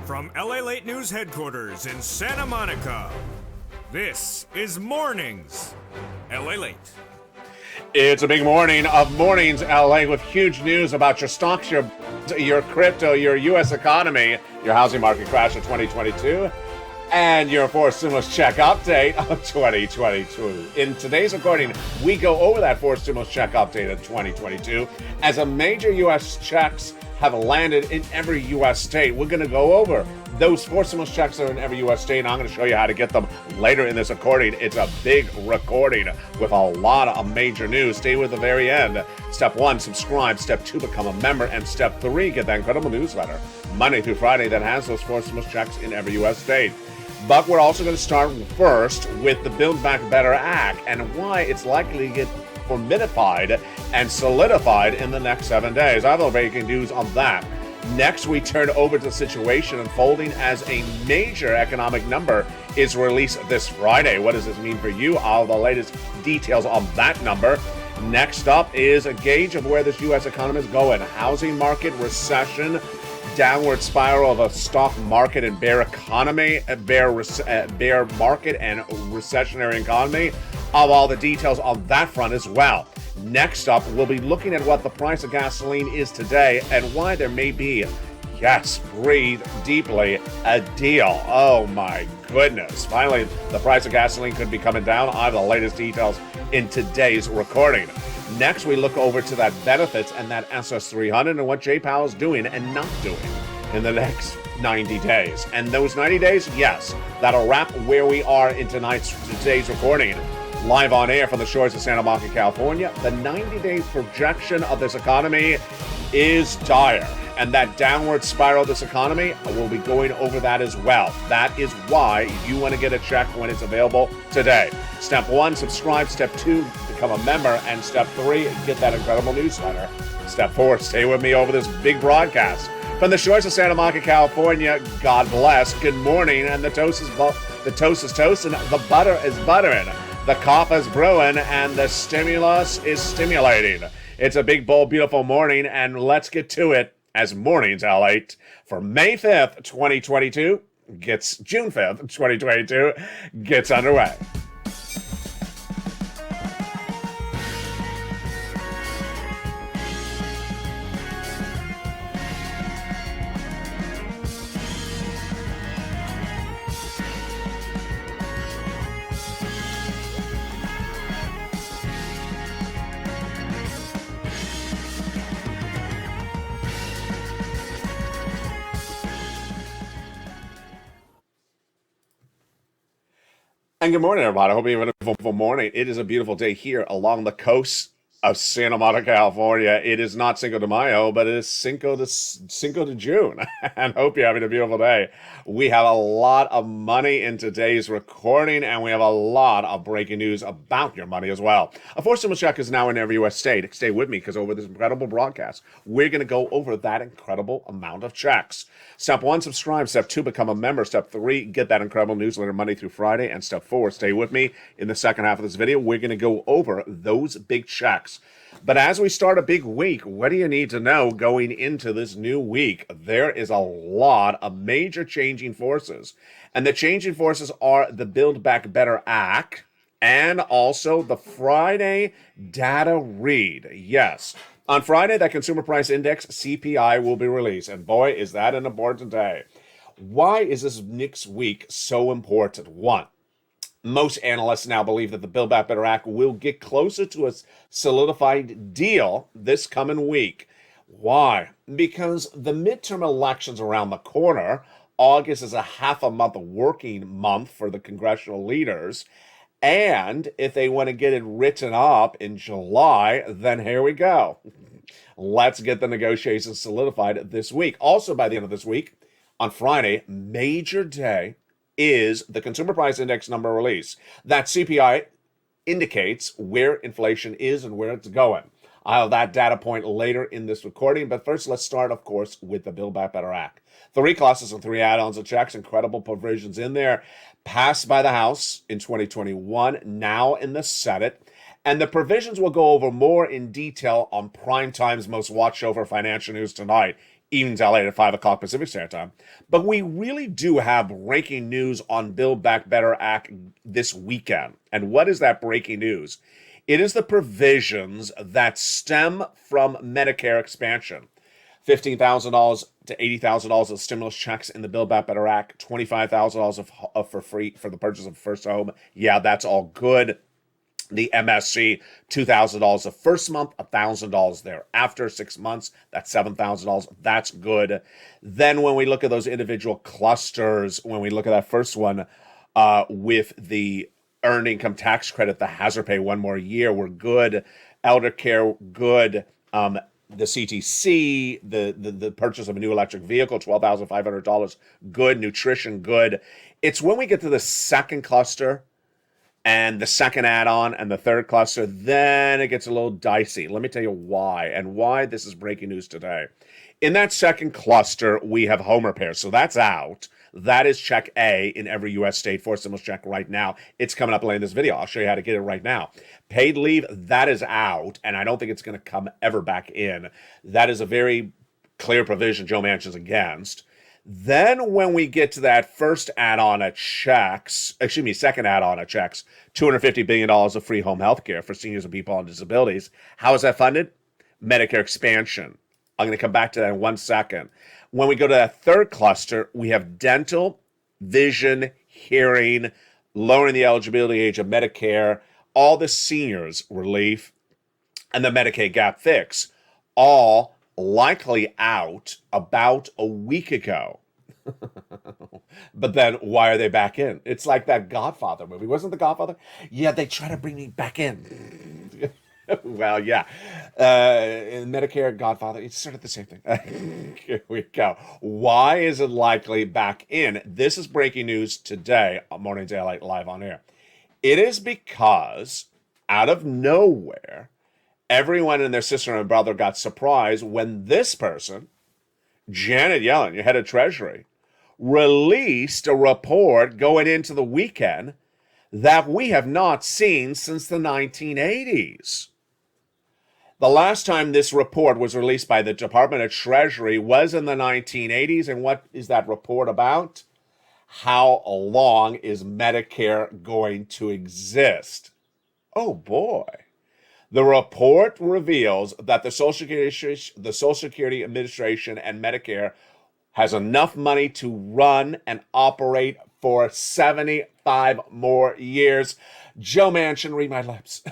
From LALATE News headquarters in Santa Monica, this is Mornings LALATE. It's a big morning of Mornings LA with huge news about your stocks, your crypto, your U.S. economy, your housing market crash of 2022, and your forced stimulus check update of 2022. In today's recording, we go over that forced stimulus check update of 2022 as a major U.S. checks have landed in every U.S. state. We're going to go over those forced stimulus checks that are in every U.S. state, and I'm going to show you how to get them later in this recording. It's a big recording with a lot of major news. Stay with the very end. Step 1, subscribe. Step 2, become a member. And Step 3, get that incredible newsletter Monday through Friday that has those forced stimulus checks in every U.S. state. But we're also going to start first with the Build Back Better Act and why it's likely to get formidified and solidified in the next 7 days. I have no breaking news on that. Next, we turn over to the situation unfolding as a major economic number is released this Friday. What does this mean for you? All the latest details on that number. Next up is a gauge of where this U.S. economy is going. Housing market, recession, downward spiral of a stock market and bear economy, bear market and recessionary economy. Of all the details on that front as well. Next up, we'll be looking at what the price of gasoline is today and why there may be, yes, breathe deeply, a deal. Oh my goodness. Finally, the price of gasoline could be coming down. I have the latest details in today's recording. Next, we look over to that benefits and that SS300 and what Jay Powell's doing and not doing in the next 90 days. And those 90 days, yes, that'll wrap where we are in today's recording. Live on air from the shores of Santa Monica, California, the 90-day projection of this economy is dire. And that downward spiral of this economy, we'll be going over that as well. That is why you want to get a check when it's available today. Step 1, subscribe. Step 2, become a member. And Step 3, get that incredible newsletter. Step 4, stay with me over this big broadcast. From the shores of Santa Monica, California, God bless, good morning. And the toast is toasting, the butter is buttering. The coffee is brewing and the stimulus is stimulating. It's a big, bold, beautiful morning, and let's get to it as Mornings LALATE for May 5th, 2022 June 5th, 2022 gets underway. And good morning, everybody. I hope you have a wonderful morning. It is a beautiful day here along the coast of Santa Monica, California. It is not Cinco de Mayo, but it is Cinco de June. And hope you're having a beautiful day. We have a lot of money in today's recording, and we have a lot of breaking news about your money as well. A forced stimulus check is now in every U.S. state. Stay with me, because over this incredible broadcast, we're going to go over that incredible amount of checks. Step 1, subscribe. Step 2, become a member. Step 3, get that incredible newsletter Monday through Friday. And Step 4, stay with me. In the second half of this video, we're going to go over those big checks. But as we start a big week, what do you need to know going into this new week? There is a lot of major changing forces. And the changing forces are the Build Back Better Act and also the Friday data read. Yes. On Friday, that Consumer Price Index, CPI, will be released. And boy, is that an important day. Why is this next week so important? One, most analysts now believe that the Build Back Better Act will get closer to a solidified deal this coming week. Why? Because the midterm elections around the corner. August is a half a month working month for the congressional leaders. And if they want to get it written up in July, then here we go. Let's get the negotiations solidified this week. Also, by the end of this week, on Friday, major day, is the Consumer Price Index number release. That CPI indicates where inflation is and where it's going. I'll have that data point later in this recording, but first let's start, of course, with the Build Back Better Act. 3 classes and 3 add-ons of checks, incredible provisions in there, passed by the House in 2021, now in the Senate. And the provisions will go over more in detail on Primetime's most watched over financial news tonight. evenings LA at 5 o'clock Pacific Standard Time. But we really do have breaking news on Build Back Better Act this weekend. And what is that breaking news? It is the provisions that stem from Medicare expansion. $15,000 to $80,000 of stimulus checks in the Build Back Better Act, $25,000 for free for the purchase of a first home. Yeah, that's all good. The MSC, $2,000 the first month, $1,000 thereafter, 6 months, that's $7,000. That's good. Then when we look at those individual clusters, when we look at that first one with the earned income tax credit, the hazard pay 1 more year, we're good. Elder care, good. The CTC, the purchase of a new electric vehicle, $12,500, good. Nutrition, good. It's when we get to the second cluster and the second add-on and the third cluster, then it gets a little dicey. Let me tell you why, and why this is breaking news today. In that second cluster, we have home repairs. So that's out. That is check A in every U.S. state for stimulus check right now. It's coming up later in this video. I'll show you how to get it right now. Paid leave, that is out, and I don't think it's going to come ever back in. That is a very clear provision Joe Manchin's against. Then when we get to that first add-on of checks, second add-on of checks, $250 billion of free home health care for seniors and people on disabilities. How is that funded? Medicare expansion. I'm going to come back to that in 1 second. When we go to that third cluster, we have dental, vision, hearing, lowering the eligibility age of Medicare, all the seniors relief, and the Medicaid gap fix, all likely out about a week ago. But then why are they back in? It's like that Godfather movie. Wasn't The Godfather? Yeah, they try to bring me back in. Well, yeah. In Medicare, Godfather, it's sort of the same thing. Here we go. Why is it likely back in? This is breaking news today on Mornings LA Live on Air. It is because out of nowhere, everyone and their sister and brother got surprised when this person, Janet Yellen, your head of Treasury, released a report going into the weekend that we have not seen since the 1980s. The last time this report was released by the Department of Treasury was in the 1980s. And what is that report about? How long is Medicare going to exist? Oh boy. The report reveals that the Social Security Administration and Medicare has enough money to run and operate for 75 more years. Joe Manchin, read my lips.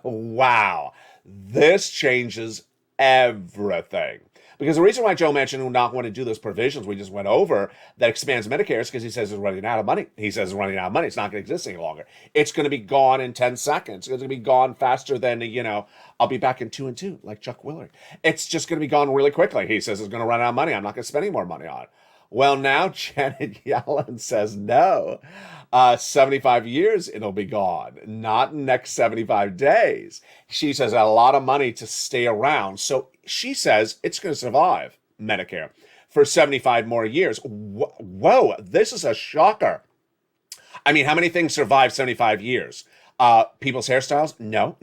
Wow. This changes everything. Because the reason why Joe Manchin would not want to do those provisions we just went over that expands Medicare is because he says it's running out of money. He says it's running out of money. It's not going to exist any longer. It's going to be gone in 10 seconds. It's going to be gone faster than, I'll be back in 2 and 2, like Chuck Willard. It's just going to be gone really quickly. He says it's going to run out of money. I'm not going to spend any more money on it. Well, now Janet Yellen says no. 75 years it'll be gone, not next 75 days. She says a lot of money to stay around. So she says it's going to survive Medicare for 75 more years. Whoa, this is a shocker. I mean, how many things survive 75 years? People's hairstyles? No.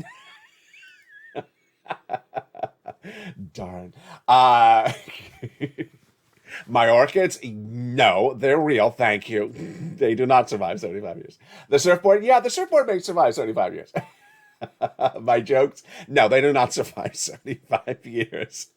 Darn. My orchids? No, they're real. Thank you. They do not survive 75 years. The surfboard? Yeah, the surfboard may survive 75 years. My jokes? No, they do not survive 75 years.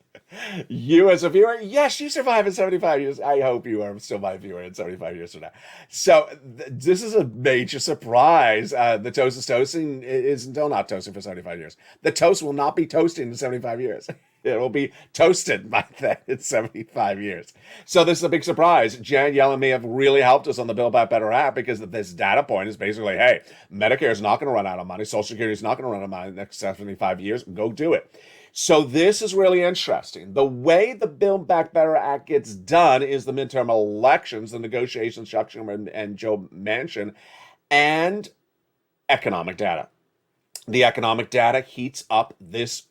You as a viewer? Yes, you survive in 75 years. I hope you are still my viewer in 75 years from now. So this is a major surprise. The toast is toasting is still not toasting for 75 years. The toast will not be toasting in 75 years. It will be toasted by then in 75 years. So this is a big surprise. Janet Yellen may have really helped us on the Build Back Better app because this data point is basically, hey, Medicare is not going to run out of money. Social Security is not going to run out of money in the next 75 years. Go do it. So this is really interesting. The way the Build Back Better Act gets done is the midterm elections, the negotiations, Chuck Schumer and Joe Manchin, and economic data. The economic data heats up this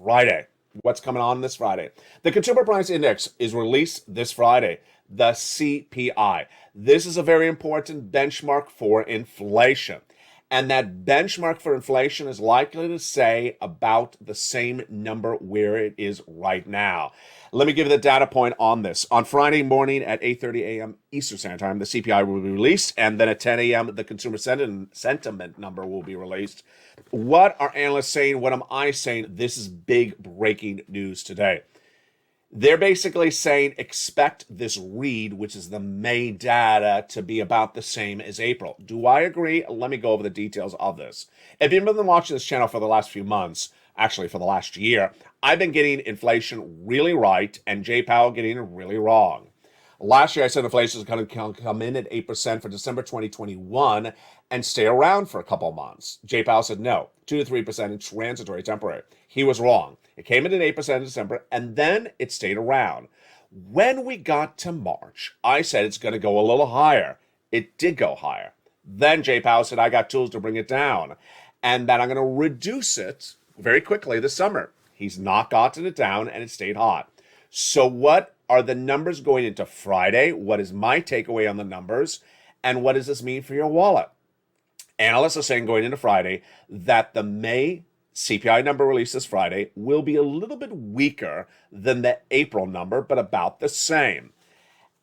Friday. What's coming on this Friday? The Consumer Price Index is released this Friday, the CPI. This is a very important benchmark for inflation. And that benchmark for inflation is likely to say about the same number where it is right now. Let me give you the data point on this. On Friday morning at 8:30 a.m. Eastern Standard Time, the CPI will be released, and then at 10 a.m., the consumer sentiment number will be released. What are analysts saying? What am I saying? This is big breaking news today. They're basically saying expect this read, which is the May data, to be about the same as April. Do I agree? Let me go over the details of this. If you've been watching this channel for the last few months, actually for the last year, I've been getting inflation really right and Jay Powell getting it really wrong. Last year, I said inflation is going to come in at 8% for December 2021 and stay around for a couple of months. Jay Powell said no, 2 to 3% is transitory, temporary. He was wrong. It came in at 8% in December, and then it stayed around. When we got to March, I said it's going to go a little higher. It did go higher. Then Jay Powell said, I got tools to bring it down, and that I'm going to reduce it very quickly this summer. He's not gotten it down, and it stayed hot. So what are the numbers going into Friday? What is my takeaway on the numbers? And what does this mean for your wallet? Analysts are saying going into Friday that the May CPI number released this Friday will be a little bit weaker than the April number, but about the same.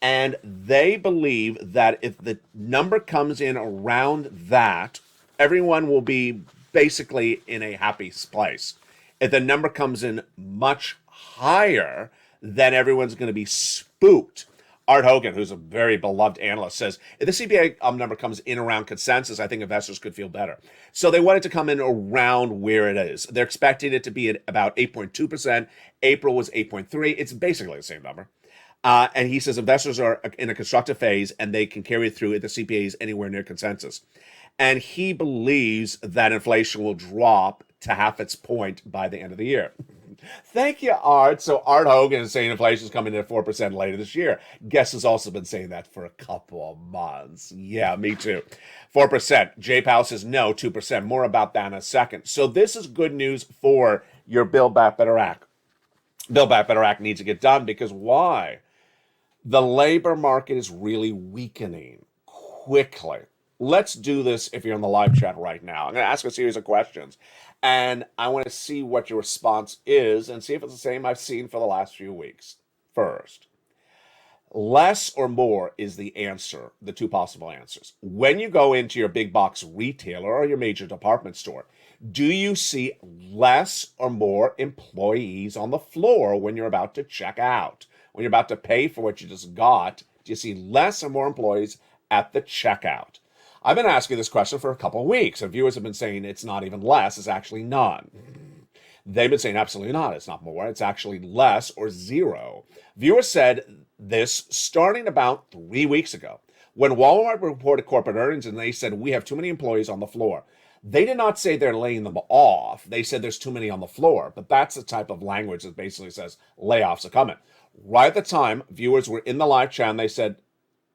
And they believe that if the number comes in around that, everyone will be basically in a happy place. If the number comes in much higher, then everyone's going to be spooked. Art Hogan, who's a very beloved analyst, says, if the CPI number comes in around consensus, I think investors could feel better. So they want it to come in around where it is. They're expecting it to be at about 8.2%. April was 8.3%. It's basically the same number. And he says investors are in a constructive phase and they can carry it through if the CPI is anywhere near consensus. And he believes that inflation will drop to half its point by the end of the year. Thank you, Art. So Art Hogan is saying inflation is coming in at 4% later this year. Guess has also been saying that for a couple of months. Yeah, me too. 4%. Jay Powell says no, 2%. More about that in a second. So this is good news for your Build Back Better Act. Build Back Better Act needs to get done because why? The labor market is really weakening quickly. Let's do this if you're in the live chat right now. I'm going to ask a series of questions. And I want to see what your response is and see if it's the same I've seen for the last few weeks. First, less or more is the answer, the two possible answers. When you go into your big box retailer or your major department store, do you see less or more employees on the floor when you're about to check out? When you're about to pay for what you just got, do you see less or more employees at the checkout? I've been asking this question for a couple of weeks, and viewers have been saying it's not even less, it's actually none. They've been saying absolutely not, it's not more, it's actually less or zero. Viewers said this starting about 3 weeks ago when Walmart reported corporate earnings and they said we have too many employees on the floor. They did not say they're laying them off. They said there's too many on the floor, but that's the type of language that basically says layoffs are coming. Right at the time, viewers were in the live chat and they said,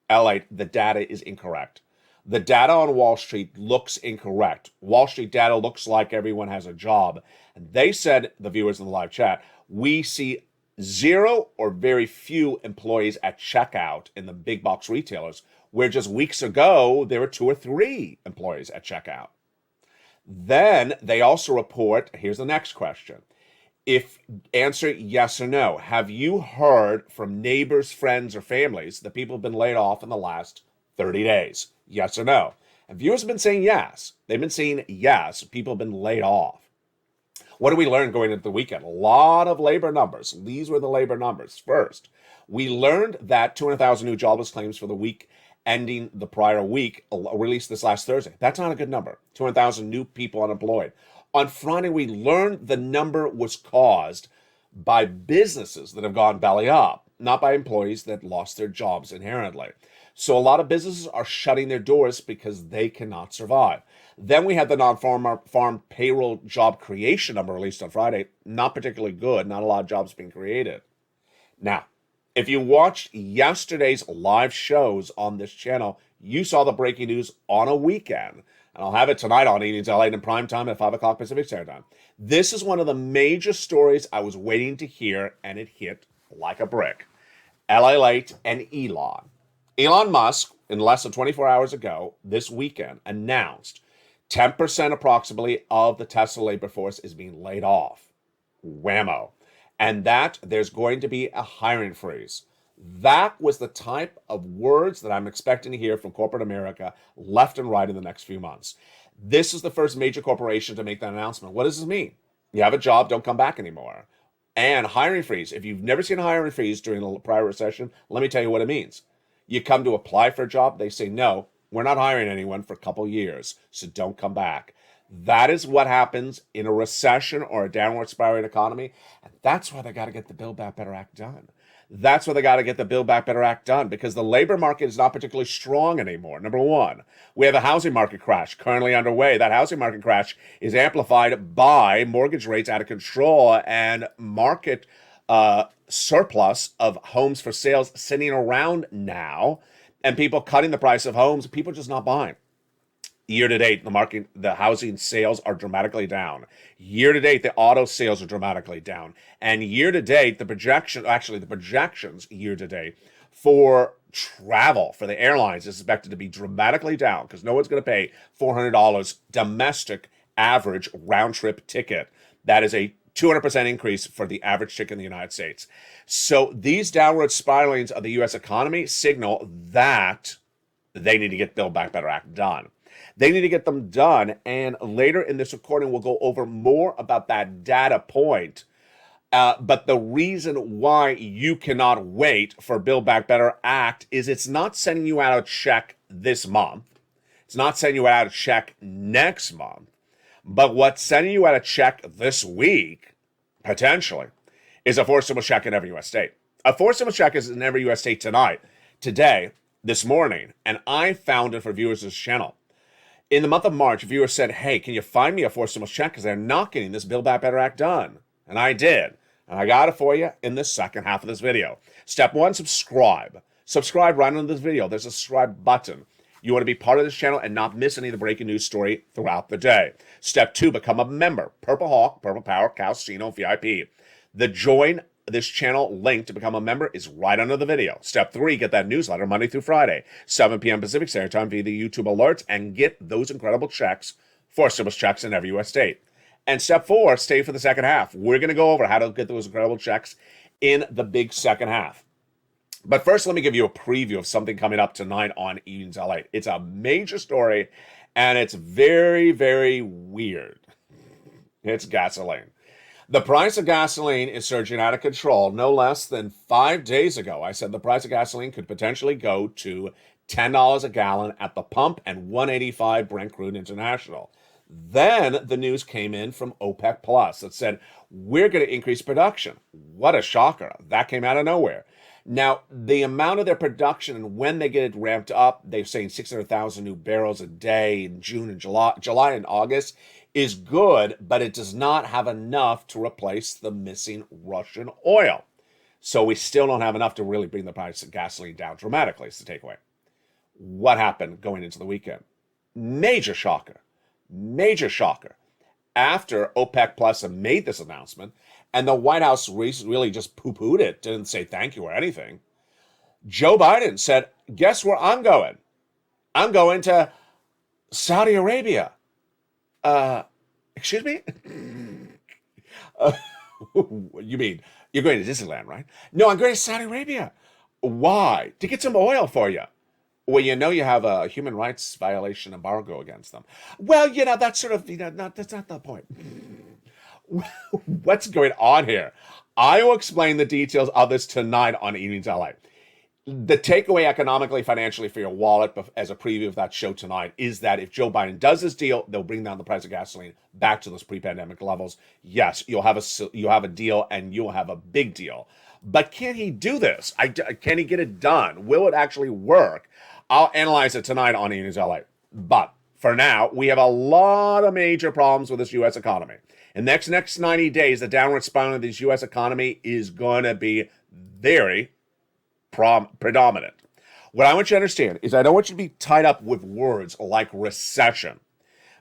LALATE, the data is incorrect. The data on Wall Street looks incorrect. Wall Street data looks like everyone has a job. And they said, the viewers in the live chat, we see zero or very few employees at checkout in the big box retailers, where just weeks ago, there were 2 or 3 employees at checkout. Then they also report, here's the next question. If answer yes or no, have you heard from neighbors, friends, or families that people have been laid off in the last 30 days? Yes or no? And viewers have been saying yes. They've been saying yes. People have been laid off. What did we learn going into the weekend? A lot of labor numbers. These were the labor numbers. First, we learned that 200,000 new jobless claims for the week ending the prior week, released this last Thursday. That's not a good number. 200,000 new people unemployed. On Friday, we learned the number was caused by businesses that have gone belly up, not by employees that lost their jobs inherently. So a lot of businesses are shutting their doors because they cannot survive. Then we had the non-farm payroll job creation number released on Friday. Not particularly good. Not a lot of jobs being created. Now, if you watched yesterday's live shows on this channel, you saw the breaking news on a weekend. And I'll have it tonight on Evenings LA in prime time at 5 o'clock Pacific Standard Time. This is one of the major stories I was waiting to hear, and it hit like a brick. LALATE and Elon. Elon Musk, in less than 24 hours ago, this weekend, announced 10% approximately of the Tesla labor force is being laid off. Whammo. And that there's going to be a hiring freeze. That was the type of words that I'm expecting to hear from corporate America left and right in the next few months. This is the first major corporation to make that announcement. What does this mean? You have a job, don't come back anymore. And hiring freeze. If you've never seen a hiring freeze during the prior recession, let me tell you what it means. You come to apply for a job, they say, no, we're not hiring anyone for a couple years, so don't come back. That is what happens in a recession or a downward spiraling economy. And that's why they got to get the Build Back Better Act done. That's why they got to get the Build Back Better Act done, because the labor market is not particularly strong anymore. Number one, we have a housing market crash currently underway. That housing market crash is amplified by mortgage rates out of control and market surplus of homes for sales sitting around now, and people cutting the price of homes. People just not buying. Year to date, the housing sales are dramatically down. Year to date, the auto sales are dramatically down. And year to date, the projections year to date for travel, for the airlines, is expected to be dramatically down, because no one's going to pay $400 domestic average round trip ticket. That is a 200% increase for the average ticket in the United States. So these downward spiralings of the U.S. economy signal that they need to get Build Back Better Act done. They need to get them done, and later in this recording, we'll go over more about that data point. But the reason why you cannot wait for Build Back Better Act is it's not sending you out a check this month. It's not sending you out a check next month. But what's sending you out a check this week, potentially, is a forcible check in every U.S. state. A forcible check is in every U.S. state today, this morning, and I found it for viewers of this channel. In the month of March, viewers said, hey, can you find me a forcible check, because they're not getting this Build Back Better Act done? And I did. And I got it for you in the second half of this video. Step one, subscribe. Subscribe right under this video. There's a subscribe button. You want to be part of this channel and not miss any of the breaking news story throughout the day. Step two, become a member. Purple Hawk, Purple Power, Calcino, VIP. The join this channel link to become a member is right under the video. Step three, get that newsletter Monday through Friday, 7 p.m. Pacific Standard Time via the YouTube alerts, and get those incredible checks, forcible checks in every U.S. state. And step four, stay for the second half. We're going to go over how to get those incredible checks in the big second half. But first, let me give you a preview of something coming up tonight on Evenings LA. It's a major story, and it's very, very weird. It's gasoline. The price of gasoline is surging out of control. No less than 5 days ago, I said the price of gasoline could potentially go to $10 a gallon at the pump and $185 Brent Crude International. Then the news came in from OPEC Plus that said, we're going to increase production. What a shocker. That came out of nowhere. Now, the amount of their production and when they get it ramped up, they're saying 600,000 new barrels a day in June and July and August, is good, but it does not have enough to replace the missing Russian oil. So we still don't have enough to really bring the price of gasoline down dramatically, is the takeaway. What happened going into the weekend? Major shocker. Major shocker. After OPEC Plus made this announcement, and the White House really just poo-pooed it, didn't say thank you or anything, Joe Biden said, guess where I'm going? I'm going to Saudi Arabia. Excuse me? You mean you're going to Disneyland, right? No, I'm going to Saudi Arabia. Why? To get some oil for you. Well, you know you have a human rights violation embargo against them. Well, that's sort of, that's not the point. What's going on here? I will explain the details of this tonight on Evenings LA. The takeaway economically, financially for your wallet, as a preview of that show tonight, is that if Joe Biden does this deal, they'll bring down the price of gasoline back to those pre-pandemic levels. Yes, you'll have a deal, and you'll have a big deal. But can he do this? Can he get it done? Will it actually work? I'll analyze it tonight on Evenings LA. But for now, we have a lot of major problems with this U.S. economy. In the next 90 days, the downward spiral of this U.S. economy is going to be very predominant. What I want you to understand is I don't want you to be tied up with words like recession.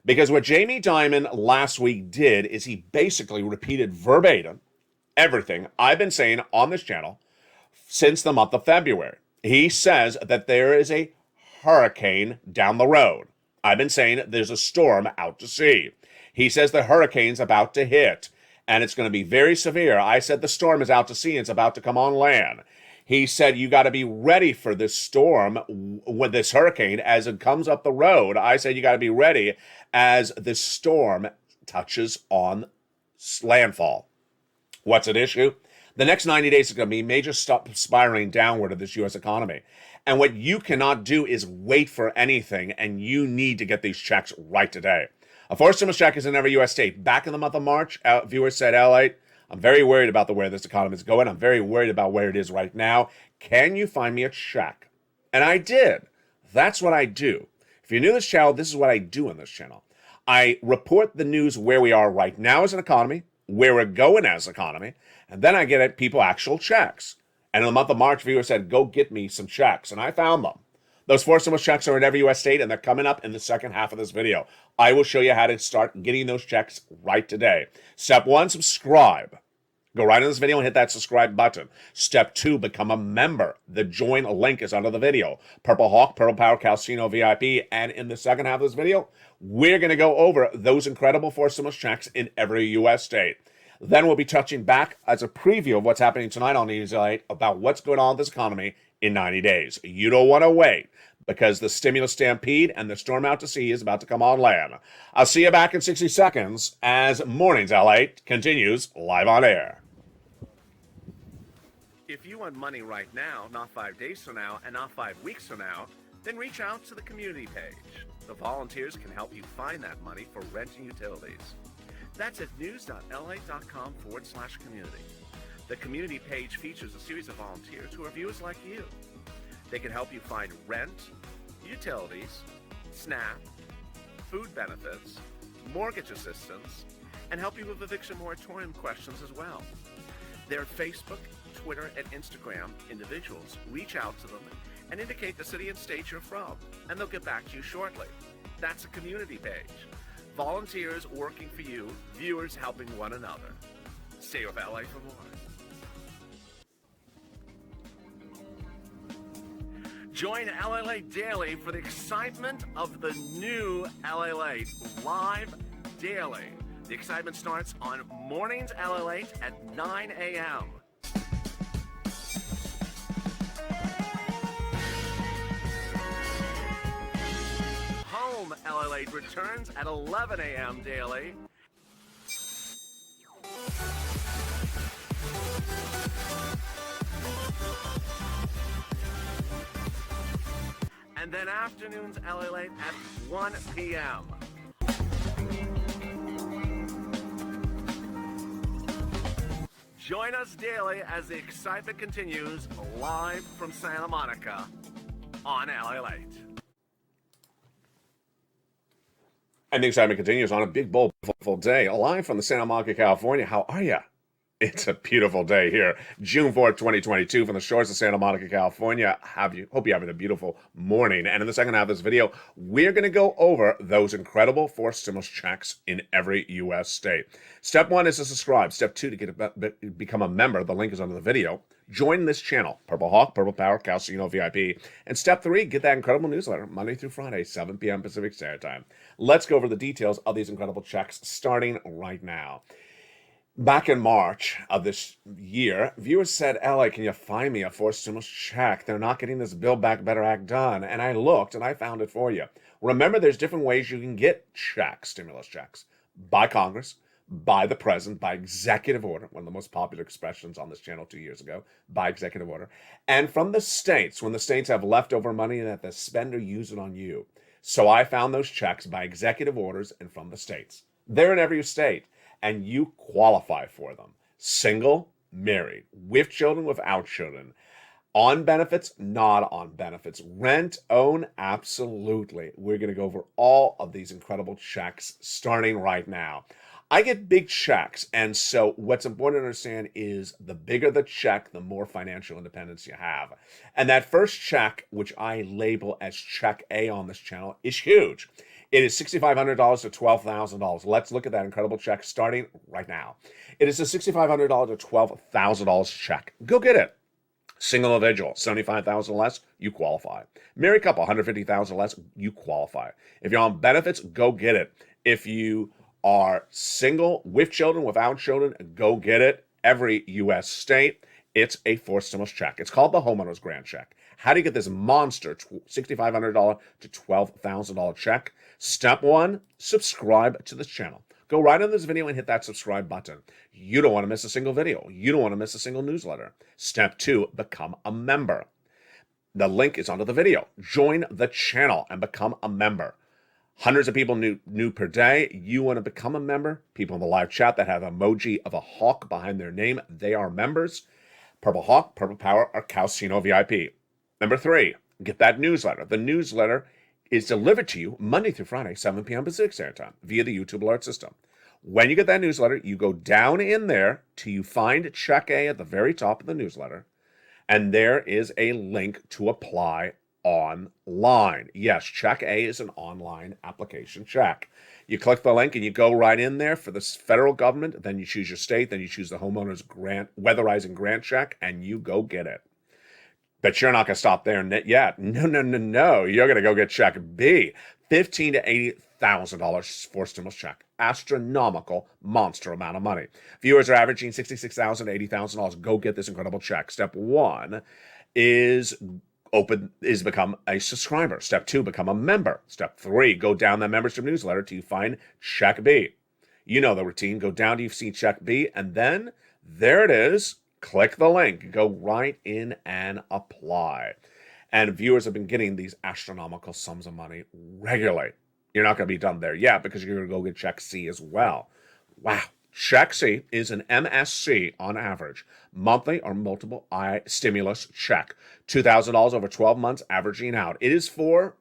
Because what Jamie Dimon last week did is he basically repeated verbatim everything I've been saying on this channel since the month of February. He says that there is a hurricane down the road. I've been saying there's a storm out to sea. He says the hurricane's about to hit, and it's going to be very severe. I said the storm is out to sea and it's about to come on land. He said you got to be ready for this storm with this hurricane as it comes up the road. I said you got to be ready as this storm touches on landfall. What's at issue? The next 90 days is going to be major spiraling downward of this U.S. economy. And what you cannot do is wait for anything, and you need to get these checks right today. A forced stimulus check is in every U.S. state. Back in the month of March, viewers said, LA, I'm very worried about where this economy is going. I'm very worried about where it is right now. Can you find me a check? And I did. That's what I do. If you're new to this channel, this is what I do on this channel. I report the news where we are right now as an economy, where we're going as an economy, and then I get at people actual checks. And in the month of March, viewers said, go get me some checks. And I found them. Those forced stimulus checks are in every U.S. state, and they're coming up in the second half of this video. I will show you how to start getting those checks right today. Step 1, subscribe. Go right in this video and hit that subscribe button. Step 2, become a member. The join link is under the video. Purple Hawk, Purple Power Casino VIP. And in the second half of this video, we're going to go over those incredible forced stimulus checks in every U.S. state. Then we'll be touching back as a preview of what's happening tonight on News LALATE about what's going on in this economy in 90 days. You don't want to wait because the stimulus stampede and the storm out to sea is about to come on land. I'll see you back in 60 seconds as Mornings LALATE continues live on air. If you want money right now, not 5 days from now, and not 5 weeks from now, then reach out to the community page. The volunteers can help you find that money for rent and utilities. That's at news.la.com/community. The community page features a series of volunteers who are viewers like you. They can help you find rent, utilities, SNAP, food benefits, mortgage assistance, and help you with eviction moratorium questions as well. Their Facebook, Twitter, and Instagram individuals reach out to them and indicate the city and state you're from, and they'll get back to you shortly. That's a community page. Volunteers working for you, viewers helping one another. Stay with LA for more. Join LALATE Daily for the excitement of the new LALATE live daily. The excitement starts on Mornings LALATE at 9 a.m. Home LALATE returns at 11 a.m. daily. And then afternoons LALATE at 1 p.m. Join us daily as the excitement continues live from Santa Monica on LALATE. And the excitement continues on a big, bold, beautiful day. Live from the Santa Monica, California. How are you? It's a beautiful day here. June 4th, 2022 from the shores of Santa Hope you're having a beautiful morning. And in the second half of this video, we're going to go over those incredible forced stimulus checks in every U.S. state. Step 1 is to subscribe. Step 2 to become a member. The link is under the video. Join this channel, Purple Hawk, Purple Power, Casino VIP. And step 3, get that incredible newsletter Monday through Friday, 7 p.m. Pacific Standard Time. Let's go over the details of these incredible checks starting right now. Back in March of this year, viewers said, LA, can you find me a forced stimulus check? They're not getting this Build Back Better Act done. And I looked and I found it for you. Remember, there's different ways you can get checks, stimulus checks, by Congress, by the president, by executive order, one of the most popular expressions on this channel 2 years ago, by executive order, and from the states, when the states have leftover money that the spender use it on you. So I found those checks by executive orders and from the states. They're in every state. And you qualify for them. Single, married, with children, without children, on benefits, not on benefits, rent, own, absolutely. We're going to go over all of these incredible checks starting right now. I get big checks, and so what's important to understand is the bigger the check, the more financial independence you have. And that first check, which I label as Check A on this channel, is huge. It is $6,500 to $12,000. Let's look at that incredible check starting right now. It is a $6,500 to $12,000 check. Go get it. Single individual, 75,000 less, you qualify. Married couple, 150,000 less, you qualify. If you're on benefits, go get it. If you are single, with children, without children, go get it. Every U.S. state, it's a forced stimulus check. It's called the homeowner's grant check. How do you get this monster $6,500 to $12,000 check? Step one, subscribe to this channel. Go right on this video and hit that subscribe button. You don't want to miss a single video. You don't want to miss a single newsletter. Step two, become a member. The link is under the video. Join the channel and become a member. Hundreds of people new per day. You want to become a member? People in the live chat that have emoji of a hawk behind their name, they are members. Purple Hawk, Purple Power, or Calcino VIP. Number three, get that newsletter. The newsletter is delivered to you Monday through Friday, 7 p.m. Pacific Standard Time via the YouTube alert system. When you get that newsletter, you go down in there till you find Check A at the very top of the newsletter, and there is a link to apply online. Yes, Check A is an online application check. You click the link and you go right in there for the federal government, then you choose your state, then you choose the homeowner's grant, weatherizing grant check, and you go get it. But you're not going to stop there yet. No. You're going to go get check B. $15,000 to $80,000 for stimulus check. Astronomical, monster amount of money. Viewers are averaging $66,000 to $80,000. Go get this incredible check. Step one is become a subscriber. Step two, become a member. Step three, go down that membership newsletter till you find check B. You know the routine. Go down till you see check B, and then there it is. Click the link, go right in and apply. And viewers have been getting these astronomical sums of money regularly. You're not going to be done there yet because you're going to go get Check C as well. Wow. Check C is an MSC on average, monthly or multiple stimulus check. $2,000 over 12 months averaging out. It is for,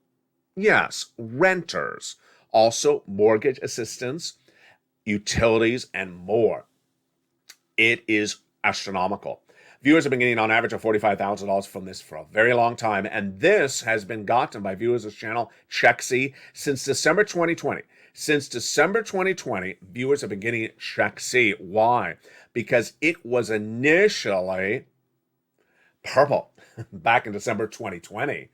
yes, renters, also mortgage assistance, utilities, and more. It is astronomical. Viewers have been getting on average of $45,000 from this for a very long time, and this has been gotten by viewers of this channel, Check C, since December 2020. Since December 2020, viewers have been getting Check C. Why? Because it was initially purple back in December 2020.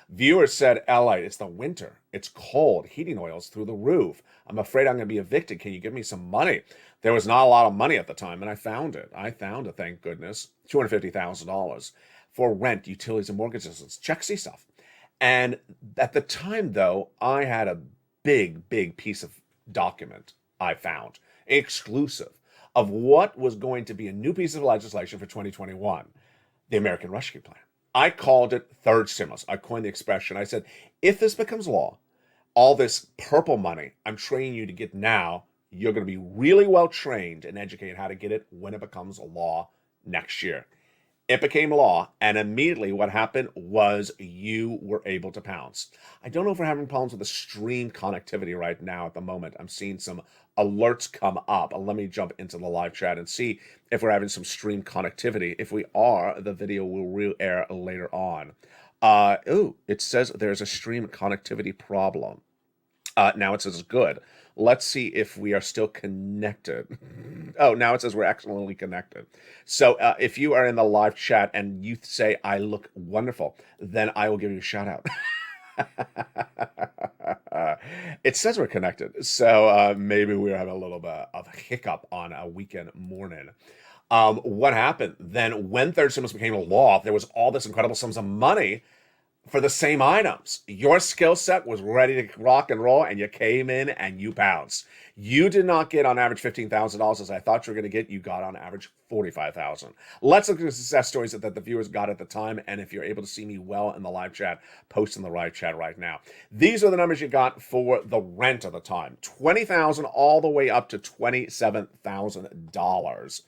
Viewers said, LA, it's the winter. It's cold. Heating oil's through the roof. I'm afraid I'm going to be evicted. Can you give me some money? There was not a lot of money at the time, and I found it. Thank goodness, $250,000 for rent, utilities, and mortgage assistance. Check C stuff. And at the time, though, I had a big piece of document I found, exclusive, of what was going to be a new piece of legislation for 2021, the American Rescue Plan. I called it third stimulus. I coined the expression. I said, if this becomes law, all this purple money I'm training you to get now, you're going to be really well trained and educated how to get it when it becomes a law next year. It became law, and immediately what happened was you were able to pounce. I don't know if we're having problems with the stream connectivity right now at the moment. I'm seeing some alerts come up. Let me jump into the live chat and see if we're having some stream connectivity. If we are, the video will re-air later on. It says there's a stream connectivity problem. Now it says good. Let's see if we are still connected. Oh, now it says we're excellently connected. So if you are in the live chat and you say, I look wonderful, then I will give you a shout out. It says we're connected. So maybe we're having a little bit of a hiccup on a weekend morning. What happened then when third stimulus became a law, there was all this incredible sums of money for the same items. Your skill set was ready to rock and roll, and you came in and you bounced. You did not get on average $15,000 as I thought you were going to get. You got on average $45,000. Let's look at the success stories that the viewers got at the time, and if you're able to see me well in the live chat, post in the live chat right now. These are the numbers you got for the rent of the time. $20,000 all the way up to $27,000.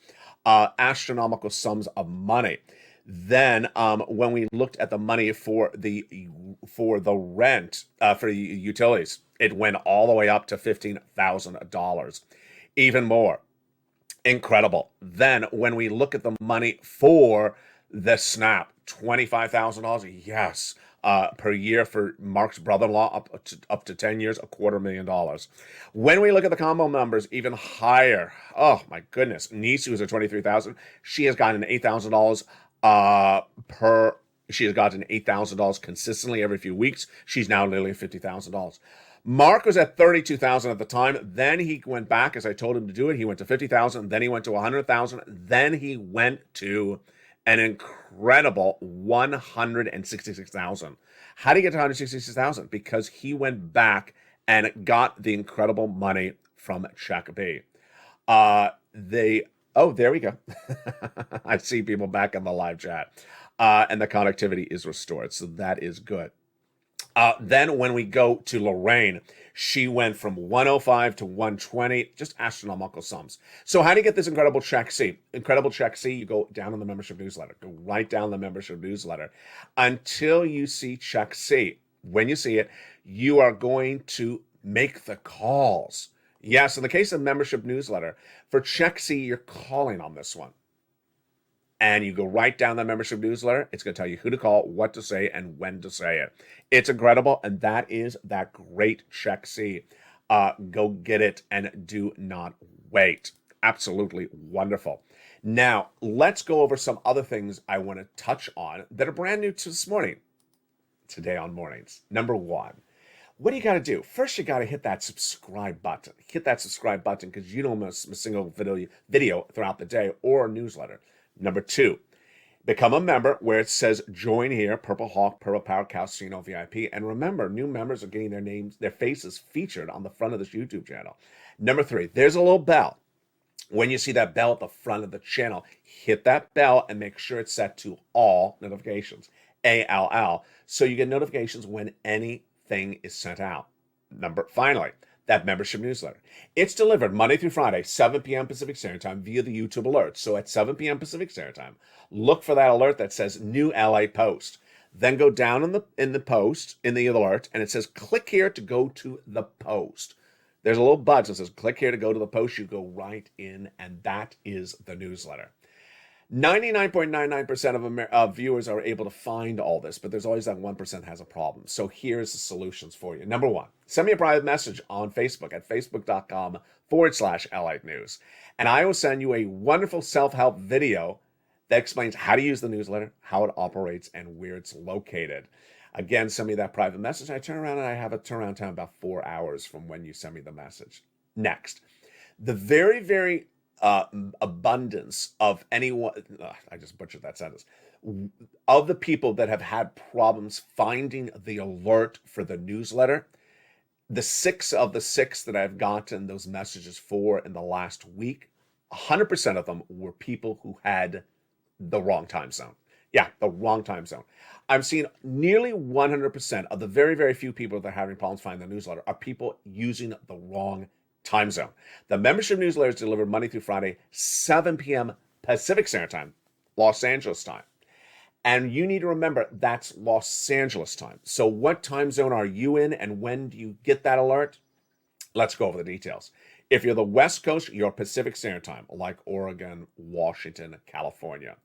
Astronomical sums of money. Then when we looked at the money for the rent, for utilities, it went all the way up to $15,000. Even more. Incredible. Then when we look at the money for the SNAP, $25,000, yes, per year for Mark's brother-in-law, up to 10 years, $250,000. When we look at the combo numbers, even higher, oh my goodness, niece, who's at $23,000, she has gotten $8,000 per she has gotten $8,000 consistently every few weeks. She's now nearly $50,000. Mark was at $32,000 at the time. Then he went back, as I told him to do it. He went to $50,000. Then he went to $100,000. Then he went to an incredible $166,000. How did he get to $166,000? Because he went back and got the incredible money from Check B. There we go. I see people back in the live chat. And the connectivity is restored. So that is good. Then when we go to Lorraine, she went from 105 to 120, just astronomical sums. So how do you get this incredible check C? Incredible check C, you go down in the membership newsletter. Go right down the membership newsletter until you see check C. When you see it, you are going to make the calls. Yes, in the case of membership newsletter, for check C, you're calling on this one. And you go right down the membership newsletter. It's going to tell you who to call, what to say, and when to say it. It's incredible, and that is that great check C. Go get it and do not wait. Absolutely wonderful. Now, let's go over some other things I want to touch on that are brand new to this morning. Today on Mornings. Number one, what do you got to do? First, you got to hit that subscribe button. Hit that subscribe button because you don't miss a single video throughout the day or a newsletter. Number two, become a member where it says join here, Purple Hawk, Purple Power Casino VIP. And remember, new members are getting their faces featured on the front of this YouTube channel. Number three, there's a little bell. When you see that bell at the front of the channel, hit that bell and make sure it's set to all notifications, ALL, so you get notifications when anything is sent out. Finally, that membership newsletter. It's delivered Monday through Friday, 7 p.m. Pacific Standard Time via the YouTube alert. So at 7 p.m. Pacific Standard Time, look for that alert that says new LA post. Then go down in the post, in the alert, and it says click here to go to the post. There's a little button that says click here to go to the post. You go right in, and that is the newsletter. 99.99% of viewers are able to find all this, but there's always that 1% has a problem. So here's the solutions for you. Number one, send me a private message on Facebook at facebook.com/LALATE News. And I will send you a wonderful self-help video that explains how to use the newsletter, how it operates, and where it's located. Again, send me that private message. I turn around and I have a turnaround time about 4 hours from when you send me the message. Next, the very, very abundance of anyone, I just butchered that sentence, of the people that have had problems finding the alert for the newsletter, the 6 of the 6 that I've gotten those messages for in the last week, 100% of them were people who had the wrong time zone. Yeah, the wrong time zone. I've seen nearly 100% of the very, very few people that are having problems finding the newsletter are people using the wrong time zone. The membership newsletter is delivered Monday through Friday, 7 p.m. Pacific Standard Time, Los Angeles time. And you need to remember that's Los Angeles time. So what time zone are you in and when do you get that alert? Let's go over the details. If you're the West Coast, you're Pacific Standard Time, like Oregon, Washington, California.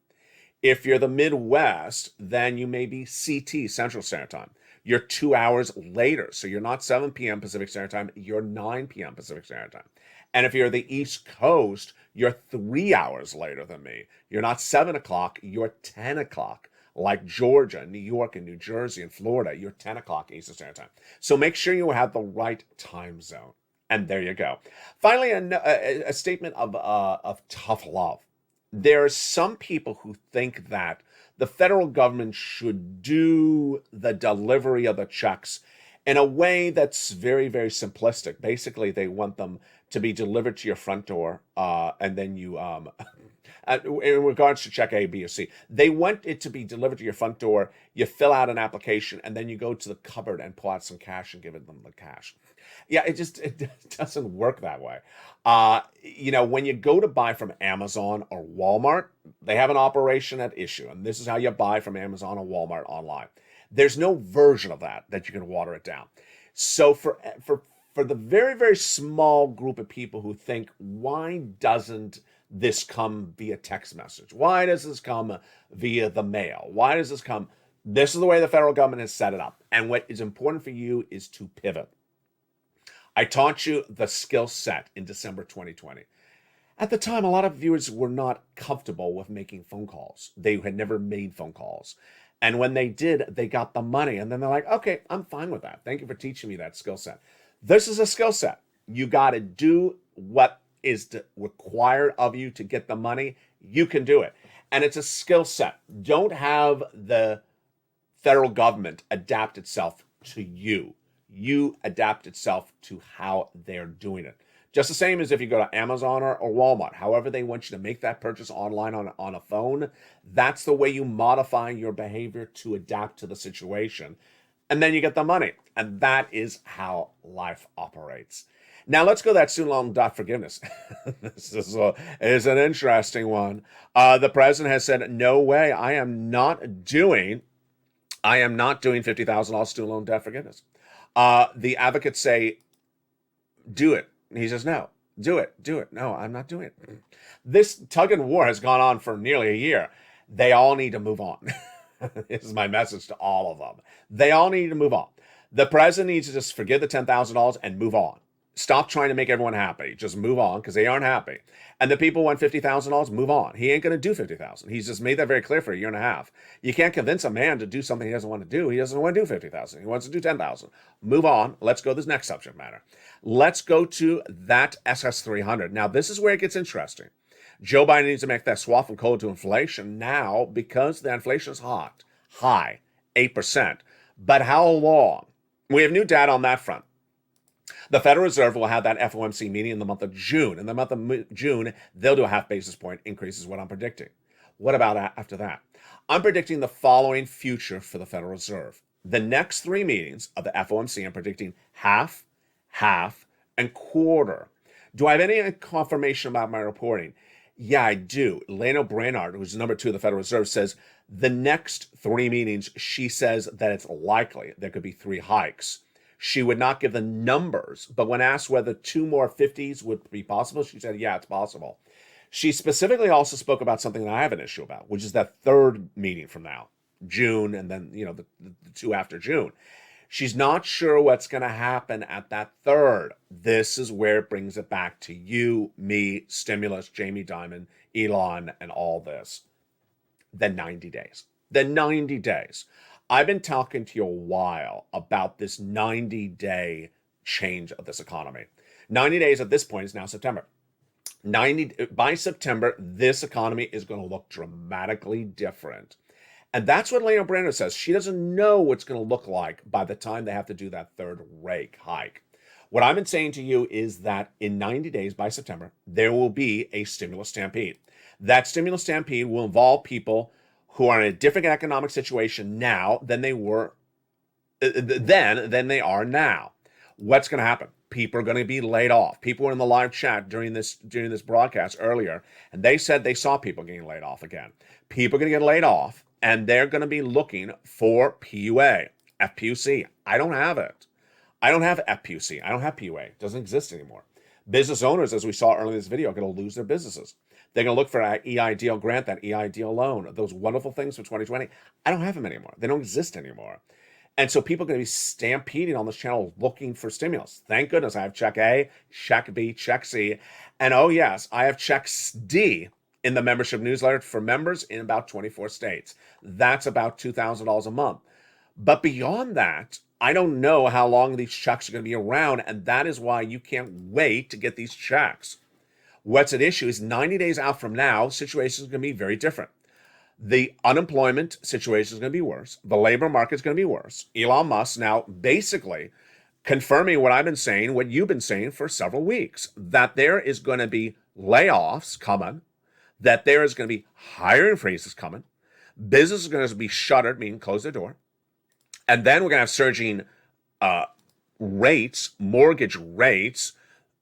If you're the Midwest, then you may be CT, Central Standard Time. You're 2 hours later. So you're not 7 p.m. Pacific Standard Time, you're 9 p.m. Pacific Standard Time. And if you're the East Coast, you're 3 hours later than me. You're not 7 o'clock, you're 10 o'clock. Like Georgia, New York, and New Jersey, and Florida, you're 10 o'clock Eastern Standard Time. So make sure you have the right time zone. And there you go. Finally, a statement of tough love. There are some people who think that the federal government should do the delivery of the checks in a way that's very, very simplistic. Basically, they want them to be delivered to your front door, and then you, in regards to check A, B, or C, they want it to be delivered to your front door. You fill out an application, and then you go to the cupboard and pull out some cash and give them the cash. Yeah, it doesn't work that way. When you go to buy from Amazon or Walmart, they have an operation at issue, and this is how you buy from Amazon or Walmart online. There's no version of that you can water it down. So for the very, very small group of people who think, why doesn't this come via text message? Why does this come via the mail? Why does this come? This is the way the federal government has set it up. And what is important for you is to pivot. I taught you the skill set in December 2020. At the time, a lot of viewers were not comfortable with making phone calls. They had never made phone calls. And when they did, they got the money. And then they're like, okay, I'm fine with that. Thank you for teaching me that skill set. This is a skill set. You got to do what is required of you to get the money. You can do it. And it's a skill set. Don't have the federal government adapt itself to you. You adapt itself to how they're doing it. Just the same as if you go to Amazon or Walmart, however they want you to make that purchase online on a phone, that's the way you modify your behavior to adapt to the situation. And then you get the money. And that is how life operates. Now let's go to that student loan debt forgiveness. This is an interesting one. The president has said, no way, I am not doing $50,000 student loan debt forgiveness. The advocates say, do it. He says, no, do it. No, I'm not doing it. This tug and war has gone on for nearly a year. They all need to move on. This is my message to all of them. They all need to move on. The president needs to just forgive the $10,000 and move on. Stop trying to make everyone happy. Just move on because they aren't happy. And the people want $50,000, move on. He ain't going to do $50,000. He's just made that very clear for a year and a half. You can't convince a man to do something he doesn't want to do. He doesn't want to do $50,000. He wants to do $10,000. Move on. Let's go to this next subject matter. Let's go to that SS300. Now, this is where it gets interesting. Joe Biden needs to make that swap from coal to inflation now because the inflation is high, 8%. But how long? We have new data on that front. The Federal Reserve will have that FOMC meeting in the month of June. In the month of June, they'll do a half basis point increase is what I'm predicting. What about after that? I'm predicting the following future for the Federal Reserve. The next three meetings of the FOMC, I'm predicting half, and quarter. Do I have any confirmation about my reporting? Yeah, I do. Lena Brainard, who's number 2 of the Federal Reserve, says the next three meetings, she says that it's likely there could be 3 hikes. She would not give the numbers, but when asked whether 2 more 50s would be possible, she said, yeah, it's possible. She specifically also spoke about something that I have an issue about, which is that third meeting from now, June, and then, the 2 after June. She's not sure what's going to happen at that third. This is where it brings it back to you, me, stimulus, Jamie Dimon, Elon, and all this. The 90 days. The 90 days. I've been talking to you a while about this 90-day change of this economy. 90 days at this point is now September. By September, this economy is going to look dramatically different. And that's what Lena Brainerd says. She doesn't know what's going to look like by the time they have to do that third rate hike. What I've been saying to you is that in 90 days by September, there will be a stimulus stampede. That stimulus stampede will involve people who are in a different economic situation now than they were than they are now. What's going to happen? People are going to be laid off. People were in the live chat during this broadcast earlier, and they said they saw people getting laid off again. People are going to get laid off, and they're going to be looking for PUA, FPUC. I don't have it. I don't have FPUC. I don't have PUA. It doesn't exist anymore. Business owners, as we saw earlier in this video, are going to lose their businesses. They're going to look for that EIDL grant, that EIDL loan, those wonderful things from 2020. I don't have them anymore. They don't exist anymore. And so people are going to be stampeding on this channel looking for stimulus. Thank goodness I have check A, check B, check C. And oh yes, I have check D in the membership newsletter for members in about 24 states. That's about $2,000 a month. But beyond that, I don't know how long these checks are going to be around. And that is why you can't wait to get these checks. What's at issue is 90 days out from now, situation is going to be very different. The unemployment situation is going to be worse. The labor market is going to be worse. Elon Musk now basically confirming what I've been saying, what you've been saying for several weeks, that there is going to be layoffs coming, that there is going to be hiring freezes coming, business is going to be shuttered, meaning close their door, and then we're going to have surging rates, mortgage rates,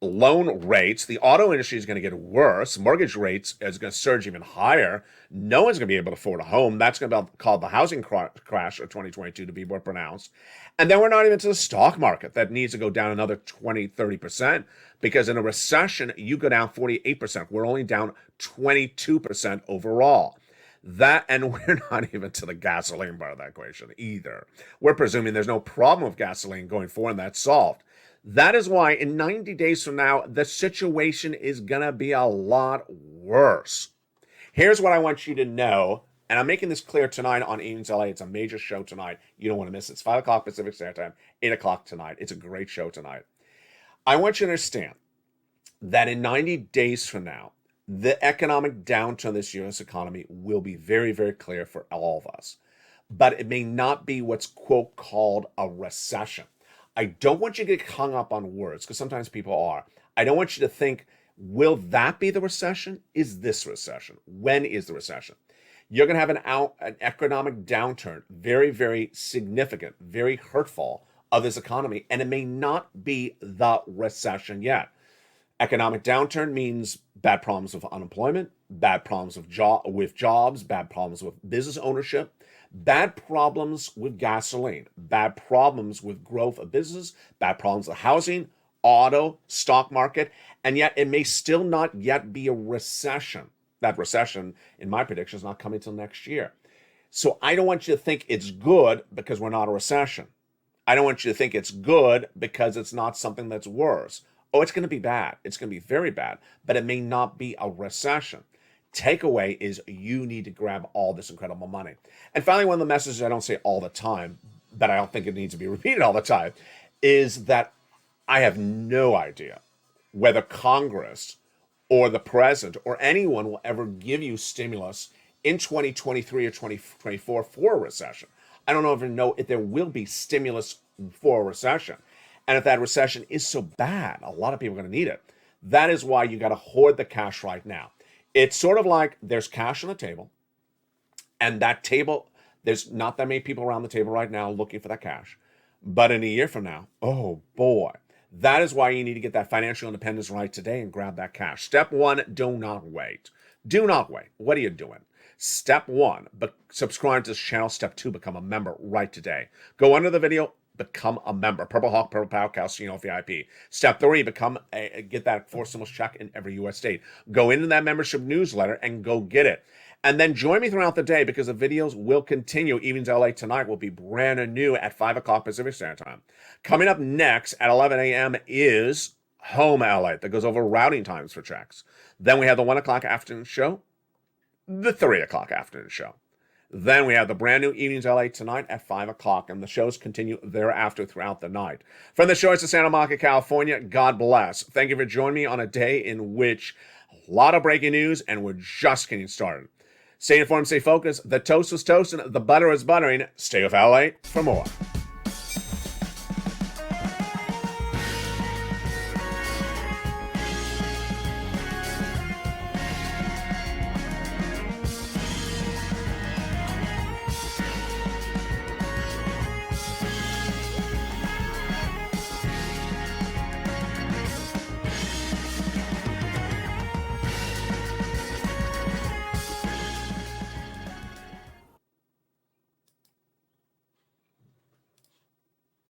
loan rates. The auto industry is going to get worse. Mortgage rates is going to surge even higher. No one's going to be able to afford a home. That's going to be called the housing crash of 2022 to be more pronounced. And then we're not even to the stock market that needs to go down another 20, 30%, because in a recession, you go down 48%. We're only down 22% overall. And we're not even to the gasoline part of that equation either. We're presuming there's no problem with gasoline going forward and that's solved. That is why in 90 days from now, the situation is going to be a lot worse. Here's what I want you to know, and I'm making this clear tonight on Evenings LA. It's a major show tonight. You don't want to miss it. It's 5 o'clock Pacific Standard Time, 8 o'clock tonight. It's a great show tonight. I want you to understand that in 90 days from now, the economic downturn of this U.S. economy will be very, very clear for all of us. But it may not be what's, quote, called a recession. I don't want you to get hung up on words, because sometimes people are. I don't want you to think, will that be the recession? Is this recession? When is the recession? You're going to have an economic downturn, very, very significant, very hurtful of this economy, and it may not be the recession yet. Economic downturn means bad problems with unemployment, bad problems with jobs, bad problems with business ownership, bad problems with gasoline, bad problems with growth of business, bad problems with housing, auto, stock market, and yet it may still not yet be a recession. That recession, in my prediction, is not coming till next year. So I don't want you to think it's good because we're not a recession. I don't want you to think it's good because it's not something that's worse. Oh, it's going to be bad. It's going to be very bad, but it may not be a recession. Takeaway is you need to grab all this incredible money. And finally, one of the messages I don't say all the time, but I don't think it needs to be repeated all the time, is that I have no idea whether Congress or the president or anyone will ever give you stimulus in 2023 or 2024 for a recession. I don't even know if there will be stimulus for a recession. And if that recession is so bad, a lot of people are going to need it. That is why you got to hoard the cash right now. It's sort of like there's cash on the table, and that table, there's not that many people around the table right now looking for that cash. But in a year from now, oh boy, that is why you need to get that financial independence right today and grab that cash. Step one, do not wait. Do not wait. What are you doing? Step one, subscribe to this channel. Step two, become a member right today. Go under the video, become a member. Purple Hawk, Purple Power, Calcino VIP. Step three, get that 4 stimulus check in every U.S. state. Go into that membership newsletter and go get it. And then join me throughout the day because the videos will continue. Evenings LA tonight will be brand new at 5 o'clock Pacific Standard Time. Coming up next at 11 a.m. is Home LA that goes over routing times for checks. Then we have the 1 o'clock afternoon show, the 3 o'clock afternoon show. Then we have the brand new Evenings LA tonight at 5 o'clock, and the shows continue thereafter throughout the night. From the shores of Santa Monica, California, God bless. Thank you for joining me on a day in which a lot of breaking news, and we're just getting started. Stay informed, stay focused. The toast was toasting, the butter is buttering. Stay with LA for more.